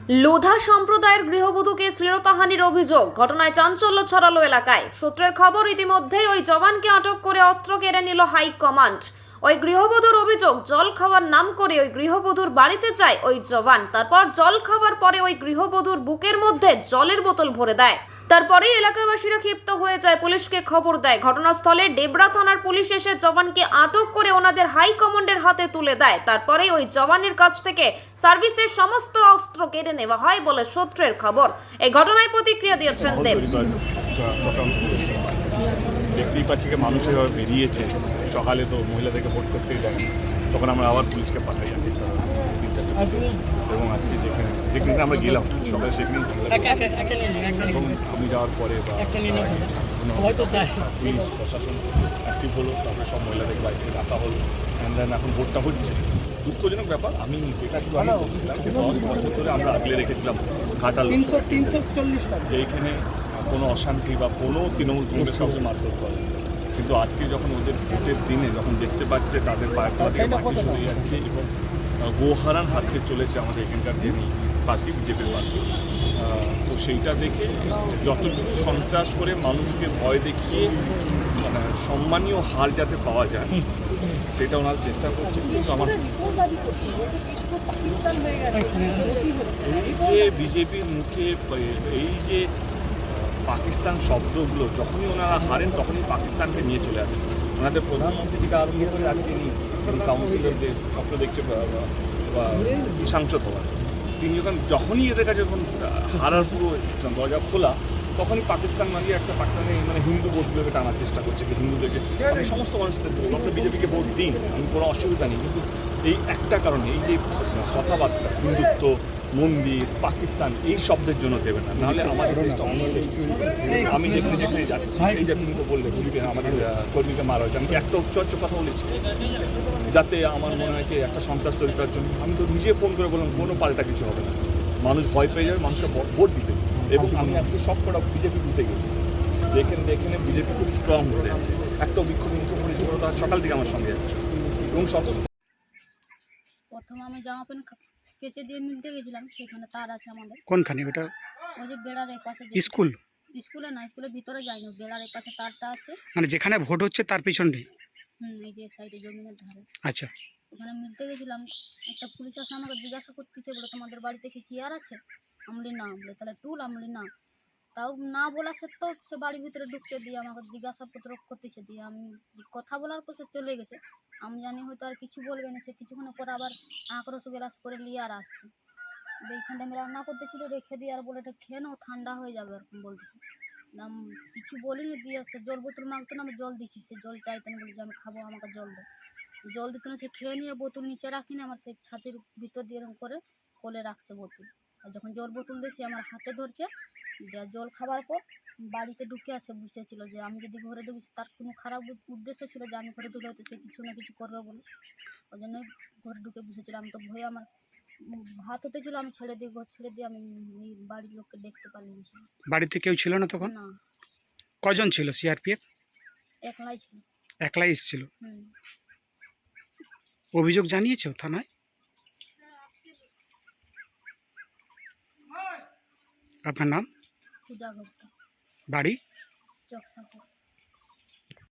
লোধা সম্প্রদায়ের গৃহবধূকে শ্লীলতাহানির অভিযোগ, ঘটনায় চাঞ্চল্য ছড়ালো এলাকায়। সূত্রের খবর, ইতিমধ্যেই ওই জওয়ানকে আটক করে অস্ত্র কেড়ে নিল হাই কমান্ড। ওই গৃহবধূর অভিযোগ, জল খাওয়ার নাম করে ওই গৃহবধূর বাড়িতে যায় ওই জওয়ান। তারপর জল খাওয়ার পরে ওই গৃহবধূর বুকের মধ্যে জলের বোতল ভরে দেয়। তারপরেই এলাকাবাসীরা ক্ষিপ্ত হয়ে যায়, পুলিশকে খবর দেয়। ঘটনাস্থলে ডেবরা থানার পুলিশ এসে জওয়ানকে আটক করে ওনাদের হাই কমান্ডের হাতে তুলে দেয়। তারপরেই ওই জওয়ানের কাছ থেকে সার্ভিসের সমস্ত অস্ত্র কেড়ে নেওয়া হয় বলে সূত্রের খবর। এই ঘটনায় প্রতিক্রিয়া দিয়েছেন দেব। দেখতেই পাচ্ছি যে মানুষ এভাবে বেরিয়েছে। সকালে তো মহিলাদেরকে ভোট করতেই দেয়, তখন আমরা আবার পুলিশকে পাঠাই আনি। এবং আজকে যেখানে আমরা গেলাম সকালে, সেখানেই এবং আমি যাওয়ার পরে বা পুলিশ প্রশাসন অ্যাক্টিভ হলো, তারপরে সব মহিলাদের বাড়িতে ডাকা হলো। দেন এখন ভোটটা হচ্ছে। দুঃখজনক ব্যাপার। আমি যেটা একটু আগে বলছিলাম যে 10 বছর ধরে আমরা আগলে রেখেছিলাম ঘাটাল, যেইখানে কোনো অশান্তি বা কোনো তৃণমূল কংগ্রেস কাউকে মারধর করে। কিন্তু আজকে যখন ওদের ভোটের দিনে যখন দেখতে পাচ্ছে তাদের পায়ের তলা থেকে মাটি সরে যাচ্ছে এবং গোহারান হাতে চলেছে আমাদের এখানকার যিনি প্রার্থী, বিজেপির প্রার্থী, তো সেইটা দেখে যতটুকু সন্ত্রাস করে মানুষকে ভয় দেখিয়ে মানে সম্মানীয় হার যাতে পাওয়া যায় সেটা ওনারা চেষ্টা করছে। কিন্তু আমার এই যে বিজেপির মুখে এই যে পাকিস্তান শব্দগুলো যখনই ওনারা হারেন তখনই পাকিস্তানকে নিয়ে চলে আসেন। ওনাদের প্রধানমন্ত্রী থেকে আরম্ভ করে আজকে তিনি কাউন্সিলর যে স্বপ্ন দেখছে বা সাংসদ হওয়ার, তিনি যখনই এদের কাছে যখন হারার পুরো দরজা খোলা, তখনই পাকিস্তান মানে একটা পাকিস্তানে মানে হিন্দু ভোটগুলোকে টানার চেষ্টা করছে। হিন্দুদেরকে আমি সমস্ত মানুষদের আপনার বিজেপিকে ভোট দিন, আমি কোনো অসুবিধা নেই, কিন্তু এই একটা কারণে এই যে কথাবার্তা হিন্দুত্ব, মন্দির, পাকিস্তান এই শব্দের জন্য দেবে না, নাহলে আমাদের দেশটা অন্য দেশ। আমি যেখানে যেখানে যাচ্ছি এই যে আপনি বললে আমাদের কর্মীকে মারা হয়েছে, আমি একটা উচ্চ কথা বলেছি যাতে আমার মনে হয় একটা সন্ত্রাস তৈরি করার জন্য। আমি তো নিজে ফোন করে বললাম কোনো পাল্টা কিছু হবে না, মানুষ ভয় পেয়ে যাবে, মানুষকে ভোট দিতে। এবং আমি আজকে সব কটা বিজেপি দিতে গেছি, যেখানে বিজেপি খুব স্ট্রং হতে যাচ্ছে। একটা বিক্ষোভ করেছি, ওরা তার সকাল থেকে আমার সঙ্গে যাচ্ছে এবং প্রথম আমি জামা প্যান্ট কেচে দিয়ে মিলতে গেছিলাম, সেখানে তার আছে আমাদের। কোনখানে ওটা? ওই যে বেড়ার এই পাশে স্কুল? স্কুলে না, স্কুলের ভিতরে যাইনি, বেড়ার এই পাশে তারটা আছে, মানে যেখানে ভোট হচ্ছে তার পিছনে? এই যে সাইডে জমিনের ধারে। আচ্ছা, ওখানে মিলতে গেছিলাম, একটা পুলিশ আসে আমাকে জিজ্ঞাসা করতেছে, বলে তোমাদের বাড়িতে কি চেয়ার আছে? আমলি না, বলে তাহলে টুল, আমলি না। তাও না বলা সত্ত্বেও সে বাড়ির ভিতরে ঢুকতে দিয়ে আমাকে জিজ্ঞাসাপত্র করতেছে, দিয়ে আমি কথা বলার পর সে চলে গেছে। আমি জানি হয়তো আর কিছু বলবে না, সে কিছুক্ষণ পর আবার আঁকড়ো গ্লাস করে নিয়ে আর আসছে। এইখানটা আমি রান্না করতেছিল, রেখে দিয়ে আর বলে এটা খেয়ে নাও, ঠান্ডা হয়ে যাবে এরকম বলতেছে। কিছু বলিনি, দিয়ে সে জল বোতল মাগতো না, আমি জল দিচ্ছি, সে জল চাইতো না, বলে যে আমি খাবো, আমাকে জল দেয়। জল দিত না, সে খেয়ে নিয়ে বোতল নিচে রাখিনি, আমার সেই ছাতির ভিতর দিয়ে এরকম করে কোলে রাখছে বোতল। আর যখন জল বোতল দিয়ে সে আমার হাতে ধরছে, জল খাবার পর বাড়িতে ঢুকে আসে, বুঝেছিল যে আমি যদি ঘরে ঢুকি, তার কোনো খারাপ উদ্দেশ্য ছিল যে আমি ঘরে ঢুকে হয়তো সে কিছু না কিছু করবে বলে, ওই জন্যই ঘরে ঢুকে বসেছিল। আমি তো ভয়ে, আমার ভাত হতেছিল, আমি ছেড়ে দিয়ে ঘর ছেড়ে দিয়ে আমি বাড়ির লোককে দেখতে পারিনি। বাড়িতে কেউ ছিল না তখন? না, কজন ছিল সিআরপিএফ? একলাই ছিল। একলাই এসেছিল? অভিযোগ জানিয়েছো থানায়? আপনার নাম? পূজা গুপ্তা, বাড়ি? চকসাপুর।